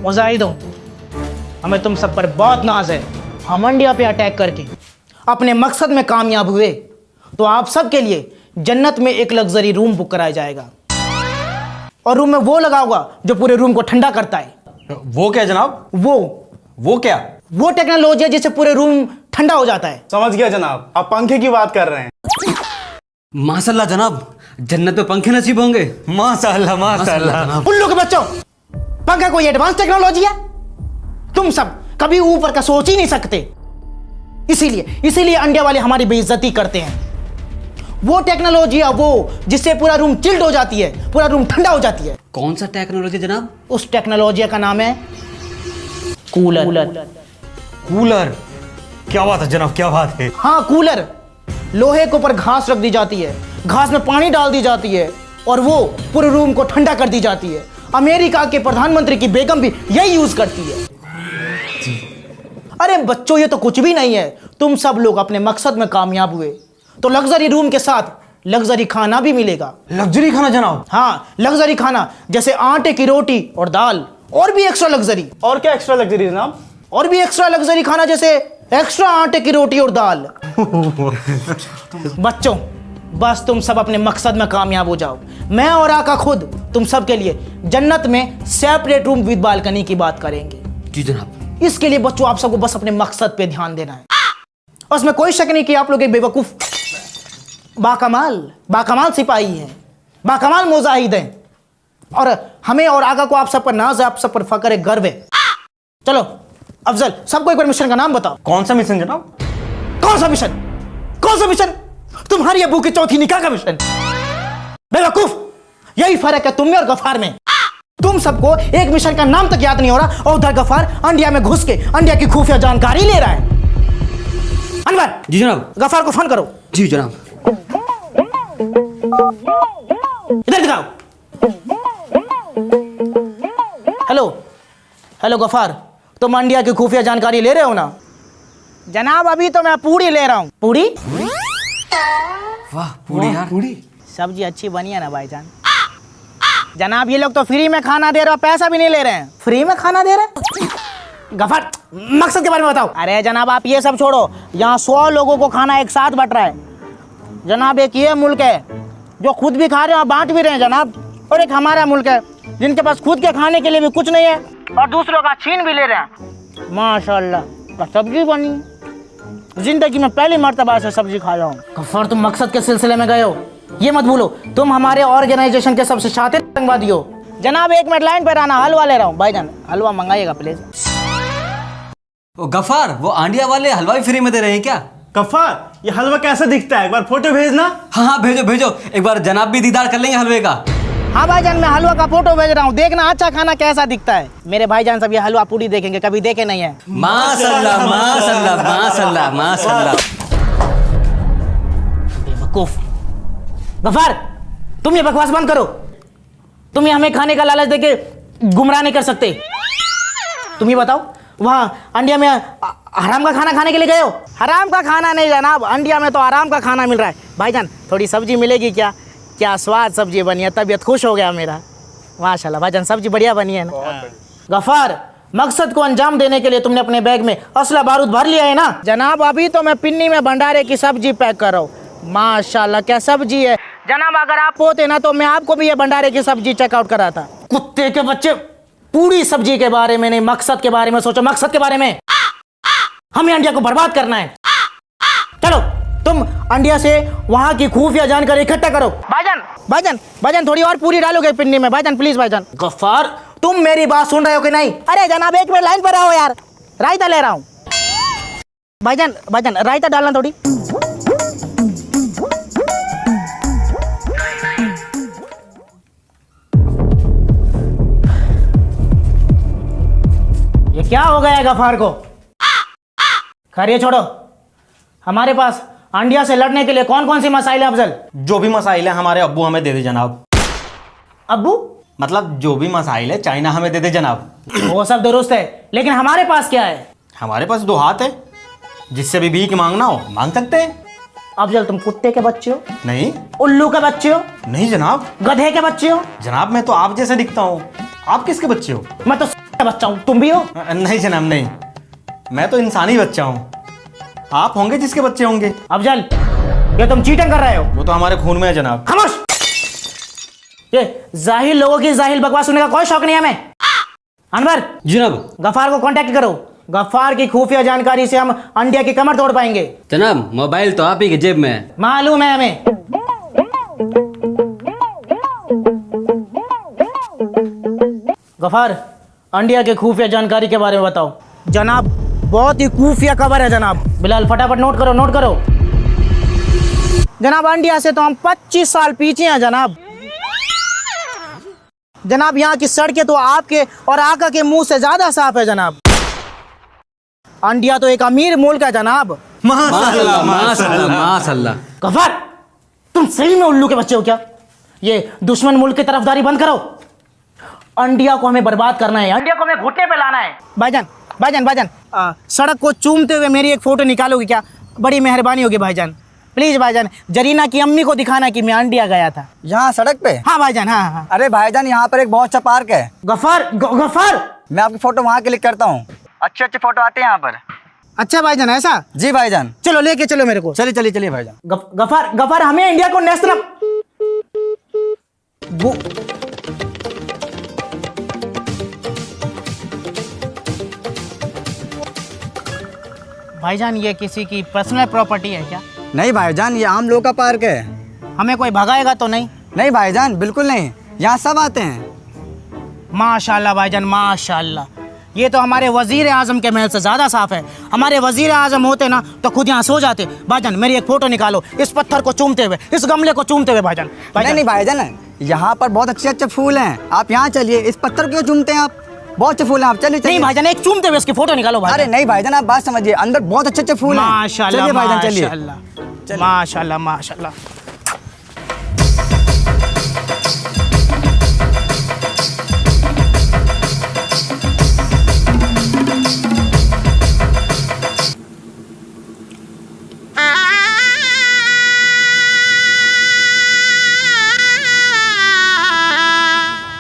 मुजाहिदों, हमें तुम सब पर बहुत नाज है। हम इंडिया पे अटैक करके अपने मकसद में कामयाब हुए तो आप सब के लिए जन्नत में एक लग्जरी रूम बुक कराया जाएगा और रूम में वो लगा होगा जो पूरे रूम को ठंडा करता है। वो क्या जनाब? वो क्या? वो टेक्नोलॉजी है जिससे पूरे रूम ठंडा हो जाता है। समझ गया जनाब, आप पंखे की बात कर रहे हैं। माशाल्लाह जनाब, जन्नत में पंखे नसीब होंगे। माशाल्लाह माशाल्लाह। उल्लू के बच्चों, पंखा कोई एडवांस टेक्नोलॉजी है? तुम सब कभी ऊपर का सोच ही नहीं सकते। इसीलिए इंडिया वाले हमारी बेइज्जती करते हैं। वो टेक्नोलॉजी है वो जिससे पूरा रूम चिल्ड हो जाती है, पूरा रूम ठंडा हो जाती है। कौन सा टेक्नोलॉजी जनाब? उस टेक्नोलॉजी का नाम है कूलर। कूलर? क्या बात है जनाब, क्या बात है। हाँ, कूलर। लोहे के ऊपर घास रख दी जाती है, घास में पानी डाल दी जाती है और वो पूरे रूम को ठंडा कर दी जाती है। अमेरिका के प्रधानमंत्री की बेगम भी यही यूज करती है। अरे बच्चों, ये तो कुछ भी नहीं है। तुम सब लोग अपने मकसद में कामयाब हुए तो लग्जरी रूम के साथ लग्जरी खाना भी मिलेगा। लग्जरी खाना जनाब? हाँ, लग्जरी खाना जैसे आटे की रोटी और दाल, और भी एक्स्ट्रा लग्जरी। और क्या एक्स्ट्रा लग्जरी जनाब? और भी एक्स्ट्रा लग्जरी खाना जैसे एक्स्ट्रा आटे की रोटी और दाल। बच्चों, बस तुम सब अपने मकसद में कामयाब हो जाओ। मैं और आका खुद तुम सब के लिए जन्नत में सेपरेट रूम विद बालकनी की बात करेंगे। जी जनाब। इसके लिए बच्चों आप सबको बस अपने मकसद पे ध्यान देना है। और उसमें कोई शक नहीं कि आप लोग एक बेवकूफ बाकमाल सिपाही हैं, बाकमाल मुजाहिद हैं और हमें और आका को आप सब पर नाज है, आप सब पर फक्र है, गर्व है। चलो अफजल, सबको एक बार मिशन का नाम बताओ। कौन सा मिशन जनाब? कौन सा मिशन? कौन सा मिशन? तुम्हारी अबू की चौथी निकाह का मिशन। बेवकूफ, यही फर्क है तुम में और गफार में। तुम सबको एक मिशन का नाम तक याद नहीं हो रहा और उधर गफार इंडिया में घुस के इंडिया की खुफिया जानकारी ले रहा है। अनवर। जी जनाब। गफार को फोन करो। जी जनाब। इधर दिखाओ। हेलो गफार, तुम इंडिया की खुफिया जानकारी ले रहे हो ना? जनाब अभी तो मैं पूरी ले रहा हूँ। पूरी? वाह, पूरी यार। पूरी सब्जी अच्छी बनी है ना भाईजान? जनाब ये लोग तो फ्री में खाना दे रहे हो, पैसा भी नहीं ले रहे हैं। फ्री में खाना दे रहे हैं? गफार, मकसद के बारे में बताओ। अरे जनाब आप ये सब छोड़ो, यहाँ 100 लोगों को खाना एक साथ बट रहा है। जनाब एक ये मुल्क है जो खुद भी खा रहे हैं और बांट भी रहे हैं जनाब, और एक हमारा मुल्क है जिनके पास खुद के खाने के लिए भी कुछ नहीं है और दूसरों का छीन भी ले रहे हैं। माशाल्लाह, सब्जी बनी। जिंदगी में पहली मर्तबा से सब्जी खा रहा हूँ। गफार, तुम मकसद के सिलसिले में गए हो, ये मत भूलो। तुम हमारे ऑर्गेनाइजेशन के सबसे शातिर आतंकवादी हो। जनाब 1 मिनट लाइन पर आना, हलवा ले रहा हूँ। भाईजान हलवा मंगाइएगा प्लीज। गफार, वो आंडिया वाले हलवा भी फ्री में दे रहे हैं क्या? गफ्फार, ये हलवा कैसा दिखता है? एक बार फोटो भेजना। हाँ भेजो, एक बार जनाब भी दीदार कर लेंगे हलवे का। हाँ भाईजान, मैं हलवा का फोटो भेज रहा हूँ, देखना अच्छा खाना कैसा दिखता है। मेरे भाईजान सब ये हलवा पूरी देखेंगे, कभी देखे नहीं है। माशाल्लाह माशाल्लाह माशाल्लाह माशाल्लाह। बेवकूफ। गफार, तुम ये बकवास बंद करो। तुम ये हमें खाने का लालच देके गुमराह नहीं कर सकते। तुम ये बताओ, वहाँ इंडिया में हराम का खाना खाने के लिए गए हो? हराम का खाना नहीं जनाब, इंडिया में तो आराम का खाना मिल रहा है। भाईजान थोड़ी सब्जी मिलेगी क्या? क्या स्वाद सब्जी बनी है, तबीयत खुश हो गया मेरा। माशाल्लाह भाईजान, सब्जी बढ़िया बनी है ना? गफार, मकसद को अंजाम देने के लिए तुमने अपने बैग में असला बारूद भर लिया है ना? जनाब अभी तो मैं पिन्नी में भंडारे की सब्जी पैक कर रहा हूँ। माशाल्लाह क्या सब्जी है जनाब, अगर आप होते ना तो मैं आपको भी ये भंडारे की सब्जी चेकआउट कराता। कुत्ते के बच्चे, पूरी सब्जी के बारे में नहीं, मकसद के बारे में सोचो। मकसद के बारे में, हमें इंडिया को बर्बाद करना है। चलो तुम इंडिया से वहां की खुफिया जानकारी इकट्ठा करो। भाईजान थोड़ी और पूरी डालोगे पिन्नी में? भाईजान प्लीज भाईजान। गफ्फार, तुम मेरी बात सुन रहे हो कि नहीं? अरे जनाब 1 मिनट लाइन पर आओ यार, रायता ले रहा हूँ। भाईजान रायता डालना थोड़ी। ये क्या हो गया है गफ्फार को? खैर छोड़ो, हमारे पास इंडिया से लड़ने के लिए कौन कौन सी मसाइल है अफजल? जो भी मसाइल है हमारे अब्बू हमें दे दे जनाब। अब्बू? मतलब जो भी मसाइल है चाइना हमें दे दे जनाब। वो सब दुरुस्त है, लेकिन हमारे पास क्या है? हमारे पास 2 हाथ है, जिससे भी भीख मांगना हो मांग सकते हैं। अफजल तुम कुत्ते के बच्चे हो? नहीं। उल्लू के बच्चे हो? नहीं जनाब। गधे के बच्चे हो? जनाब मैं तो आप जैसे दिखता हूँ। आप किसके बच्चे हो? मैं तो बच्चा हूँ, तुम भी हो। नहीं जनाब नहीं, मैं तो इंसानी बच्चा हूँ। आप होंगे जिसके बच्चे होंगे। अफजल, ये तुम चीटिंग कर रहे हो। वो तो हमारे खून में है जनाब। खामोश। ये जाहिल लोगों की जाहिल बकवास सुनने का कोई शौक नहीं है हमें। अनवर, जनाब। गफार को कांटेक्ट करो। गफार की खुफिया जानकारी से हम अंडिया की कमर तोड़ पाएंगे। जनाब मोबाइल तो आप ही की जेब में है। मालूम है हमें। गफार, अंडिया के खुफिया जानकारी के बारे में बताओ। जनाब, बहुत ही खुफिया खबर है जनाब। बिलाल फटाफट नोट करो, नोट करो। जनाब, इंडिया से तो हम 25 साल पीछे हैं जनाब। जनाब, यहाँ की सड़कें तो आपके और आका के मुंह से ज्यादा साफ है जनाब। इंडिया तो एक अमीर मुल्क है जनाब। माशाल्लाह माशाल्लाह माशाल्लाह। गफार, तुम सही में उल्लू के बच्चे हो क्या? ये दुश्मन मुल्क की तरफदारी बंद करो। इंडिया को हमें बर्बाद करना है, इंडिया को हमें घुटने पे लाना है। भाईजान, भाईजान, भाईजान, सड़क को चूमते हुए मेरी एक फोटो निकालोगे क्या? बड़ी मेहरबानी होगी भाईजान। प्लीज भाईजान, जरीना की अम्मी को दिखाना कि मैं इंडिया गया था। यहाँ सड़क पे? हाँ भाईजान, हाँ हाँ। अरे भाईजान, यहाँ पर एक बहुत अच्छा पार्क है। गफार, गफार, मैं आपकी फोटो वहाँ क्लिक करता हूँ। अच्छे अच्छे फोटो आते हैं यहाँ पर। अच्छा भाईजान, ऐसा? जी भाईजान। चलो लेके चलो मेरे को। चलिए चलिए चलिए भाईजान। गफार, गफार, हमें इंडिया को नेशनल भाईजान, ये किसी की पर्सनल प्रॉपर्टी है क्या? नहीं भाईजान, ये आम लोगों का पार्क है। हमें कोई भगाएगा तो नहीं? नहीं भाईजान, बिल्कुल नहीं, यहाँ सब आते हैं। माशाल्लाह भाईजान, माशाल्लाह। ये तो हमारे वजीर आजम के महल से ज़्यादा साफ है। हमारे वजीर आजम होते ना तो खुद यहाँ सो जाते। भाईजान, मेरी एक फोटो निकालो इस पत्थर को चूमते हुए, इस गमले को चूमते हुए। भाईजान, नहीं नहीं भाईजान, यहाँ पर बहुत अच्छे अच्छे फूल हैं। आप यहाँ चलिए। इस पत्थर क्यों चूमते हैं आप? बहुत अच्छे फूल हैं। आप चलिए नहीं चलिए। भाईजान, एक चूमते हुए इसकी फोटो निकालो भाईजान। अरे नहीं भाईजान, आप बात समझिए, अंदर बहुत अच्छे अच्छे फूल हैं। माशाल्लाह, चलिए भाईजान, चलिए। माशाल्लाह, माशाल्लाह, माशाल्लाह।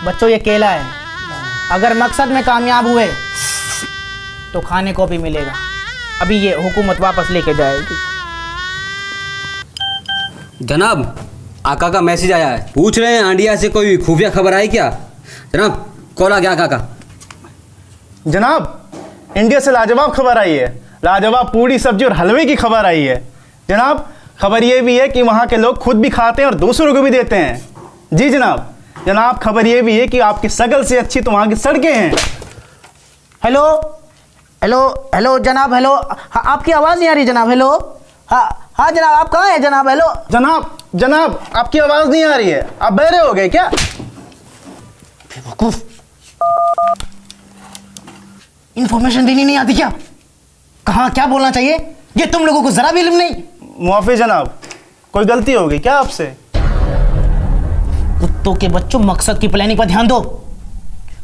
बच्चों, ये केला है। अगर मकसद में कामयाब हुए तो खाने को भी मिलेगा। अभी ये हुकूमत वापस लेके जाएगी। जनाब, आका का मैसेज आया है। पूछ रहे हैं इंडिया से कोई खुफिया खबर आई क्या? जनाब, कॉल आ गया आका का। जनाब, इंडिया से लाजवाब खबर आई है। लाजवाब पूड़ी, सब्जी और हलवे की खबर आई है। जनाब, खबर ये भी है कि वहाँ के लोग खुद भी खाते हैं और दूसरों को भी देते हैं। जी जनाब। जनाब, खबर ये भी है कि आपकी शकल से अच्छी तो वहाँ की सड़कें हैं। हेलो, हेलो, हेलो जनाब, हेलो। हाँ, आपकी आवाज़ नहीं आ रही जनाब। हेलो, हाँ हाँ जनाब, आप कहाँ हैं जनाब? हेलो जनाब, जनाब, आपकी आवाज़ नहीं आ रही है। आप बहरे हो गए क्या? इंफॉर्मेशन देनी नहीं आती क्या? कहाँ क्या बोलना चाहिए ये तुम लोगों को जरा भी इल्म नहीं। मुआफ़ी जनाब, कोई गलती हो गई क्या आपसे? कुत्तों के बच्चों, मकसद की प्लानिंग पर ध्यान दो।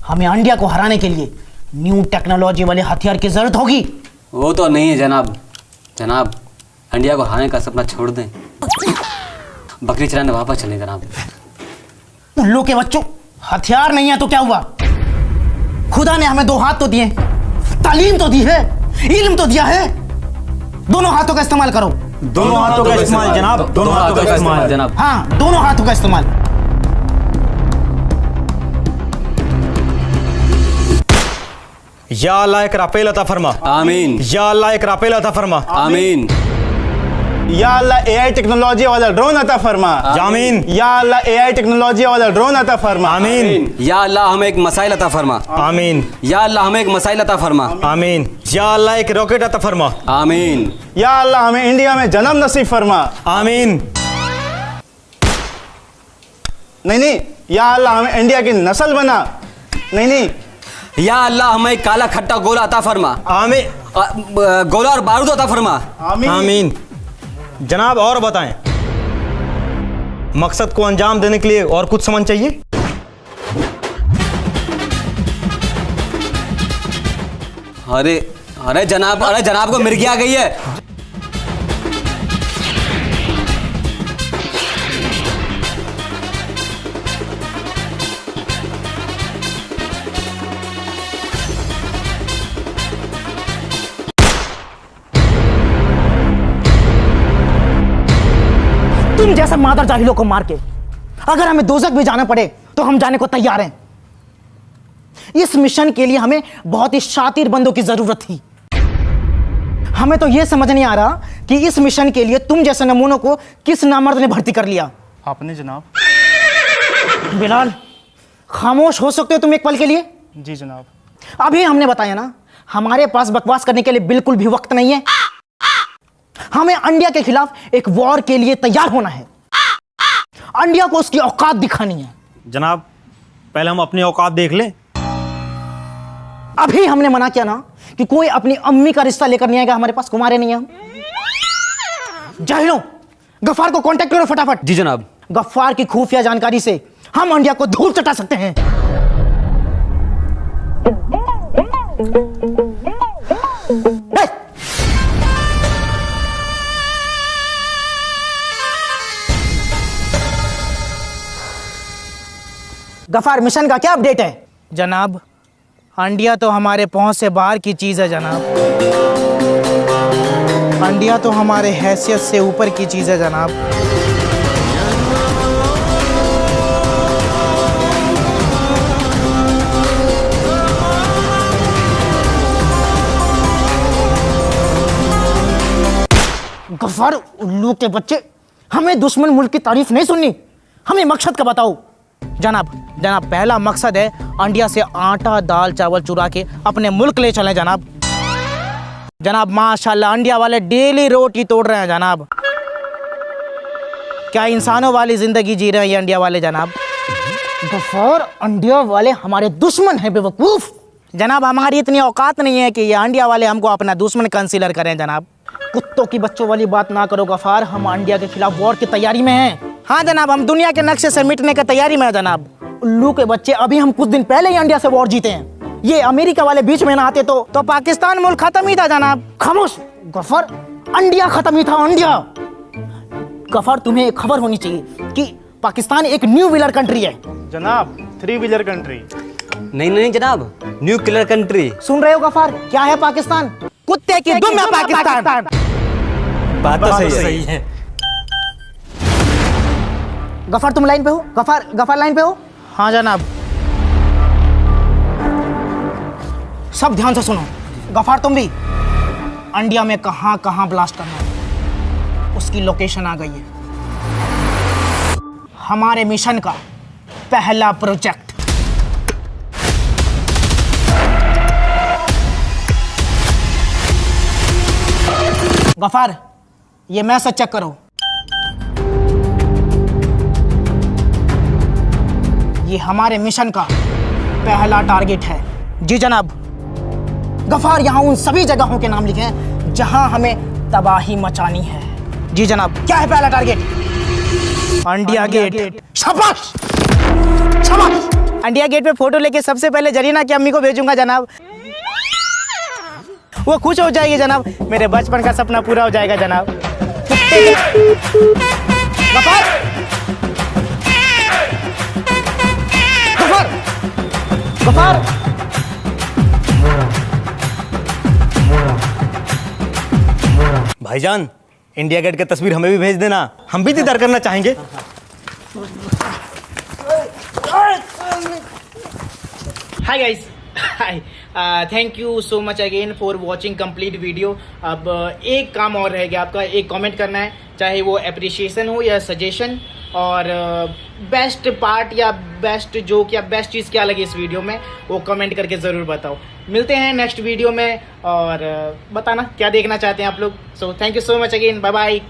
हमें इंडिया को हराने के लिए न्यू टेक्नोलॉजी वाले हथियार की जरूरत होगी। वो तो नहीं है जनाब। जनाब, इंडिया को हराने का सपना छोड़ दें, बकरी चलाने वापस चलें जनाब। उल्लू के बच्चों, हथियार नहीं है तो क्या हुआ? खुदा ने हमें 2 हाथ तो दिए, तालीम तो दी है, इल्म तो दिया है। दोनों हाथों का इस्तेमाल करो। दोनों हाथों का इस्तेमाल जनाब, दोनों हाथों का इस्तेमाल जनाब। हाँ, दोनों हाथों का इस्तेमाल। या अल्लाह एक राफेल अता फरमा। आमीन। या अल्लाह एक राफेल अता फरमा। आमीन। या अल्लाह एआई टेक्नोलॉजी वाला ड्रोन अता फरमा। आमीन। या अल्लाह एआई टेक्नोलॉजी वाला ड्रोन अता फरमा। आमीन। या अल्लाह हमें एक मसाइल अता फरमा। आमीन। या अल्लाह हमें एक मसाइल अता फरमा। आमीन। या अल्लाह एक रॉकेट अता फरमा। आमीन। या अल्लाह हमें इंडिया में जन्म नसीब फरमा। आमीन। नहीं नहीं, या अल्लाह हमें इंडिया की नस्ल बना। नहीं नहीं, या अल्लाह हमें एक काला खट्टा गोला अता फरमा। आमीन। गोला और बारूद अता फरमा। आमीन। आमीन। जनाब, और बताएं, मकसद को अंजाम देने के लिए और कुछ समझ चाहिए? अरे जनाब को मिर्गी आ गई है। तुम जैसे मादर जाहिलों को मार के अगर हमें दोजख भी जाना पड़े तो हम जाने को तैयार हैं। इस मिशन के लिए हमें बहुत ही शातिर बंदों की जरूरत थी। हमें तो यह समझ नहीं आ रहा कि इस मिशन के लिए तुम जैसे नमूनों को किस नामर्द ने भर्ती कर लिया। आपने जनाब। बिलाल, खामोश हो सकते हो तुम एक पल के लिए? जी जनाब। अभी हमने बताया ना, हमारे पास बकवास करने के लिए बिल्कुल भी वक्त नहीं है। हमें इंडिया के खिलाफ एक वॉर के लिए तैयार होना है। इंडिया को उसकी औकात दिखानी है। जनाब, पहले हम अपनी औकात देख लें। अभी हमने मना किया ना कि कोई अपनी अम्मी का रिश्ता लेकर नहीं आएगा हमारे पास, कुमारे नहीं हम। जाहिलों, गफ्फार को कांटेक्ट करो फटाफट। जी जनाब। गफ्फार की खुफिया जानकारी से हम इंडिया को धूल चटा सकते हैं। गफ्फार, मिशन का क्या अपडेट है? जनाब, इंडिया तो हमारे पहुंच से बाहर की चीज है जनाब। इंडिया तो हमारे हैसियत से ऊपर की चीज है जनाब। गफ्फार, उल्लू के बच्चे, हमें दुश्मन मुल्क की तारीफ नहीं सुननी, हमें मकसद का बताओ। जनाब, पहला मकसद है इंडिया से आटा दाल चावल चुरा के अपने मुल्क ले चलें जनाब। माशाल्लाह इंडिया वाले डेली रोटी तोड़ रहे हैं जनाब। क्या इंसानों वाली जिंदगी जी रहे हैं ये इंडिया वाले जनाब। गफ्फार, इंडिया वाले हमारे दुश्मन हैं बेवकूफ। जनाब, हमारी इतनी औकात नहीं है कि ये इंडिया वाले हमको अपना दुश्मन कंसीडर करें जनाब। कुत्तों की बच्चों वाली बात ना करो गफ्फार, हम इंडिया के खिलाफ वॉर की तैयारी में हैं। हाँ जनाब, हम दुनिया के नक्शे से मिटने की तैयारी में हैं जनाब। उल्लू के बच्चे, अभी हम कुछ दिन पहले ही इंडिया से वॉर जीते हैं। ये अमेरिका वाले बीच में ना आते तो पाकिस्तान मुल्क खत्म ही था जनाब। खामोश गफ्फार, इंडिया खत्म ही था, इंडिया। गफ्फार, तुम्हें खबर होनी चाहिए कि पाकिस्तान एक न्यू व्हीलर कंट्री है जनाब। 3 व्हीलर कंट्री। नहीं जनाब, न्यू किलर कंट्री। सुन रहे हो गफ्फार, क्या है पाकिस्तान? कुत्ते की दुम है पाकिस्तान। बात तो सही है। गफ्फार, तुम लाइन पे हो? गफ्फार लाइन पे हो? हाँ जनाब। सब ध्यान से सुनो। गफ्फार, तुम भी इंडिया में कहां कहां ब्लास्ट करना है उसकी लोकेशन आ गई है। हमारे मिशन का पहला प्रोजेक्ट। गफ्फार, ये मैसेज चेक करो। ये हमारे मिशन का पहला टारगेट है। जी जनाब। गफ्फार, यहाँ उन सभी जगहों के नाम लिखे हैं जहां हमें तबाही मचानी है। जी जनाब। क्या है पहला टारगेट? India gate. शाबाश शाबाश। इंडिया गेट पे फोटो लेके सबसे पहले जरीना की अम्मी को भेजूंगा जनाब। वो खुश हो जाएगी जनाब, मेरे बचपन का सपना पूरा हो जाएगा जनाब। गफ्फार, गफ्फार, गफ्फार। भाईजान, इंडिया गेट की तस्वीर हमें भी भेज देना, हम भी दीदार करना चाहेंगे। Hi guys, hi, thank you so much again for watching complete video. अब एक काम और रह गया आपका, एक कमेंट करना है, चाहे वो अप्रिशिएशन हो या सजेशन, और बेस्ट पार्ट या बेस्ट जोक या बेस्ट चीज़ क्या लगी इस वीडियो में वो कमेंट करके ज़रूर बताओ। मिलते हैं नेक्स्ट वीडियो में, और बताना क्या देखना चाहते हैं आप लोग। So thank you so much again, bye bye.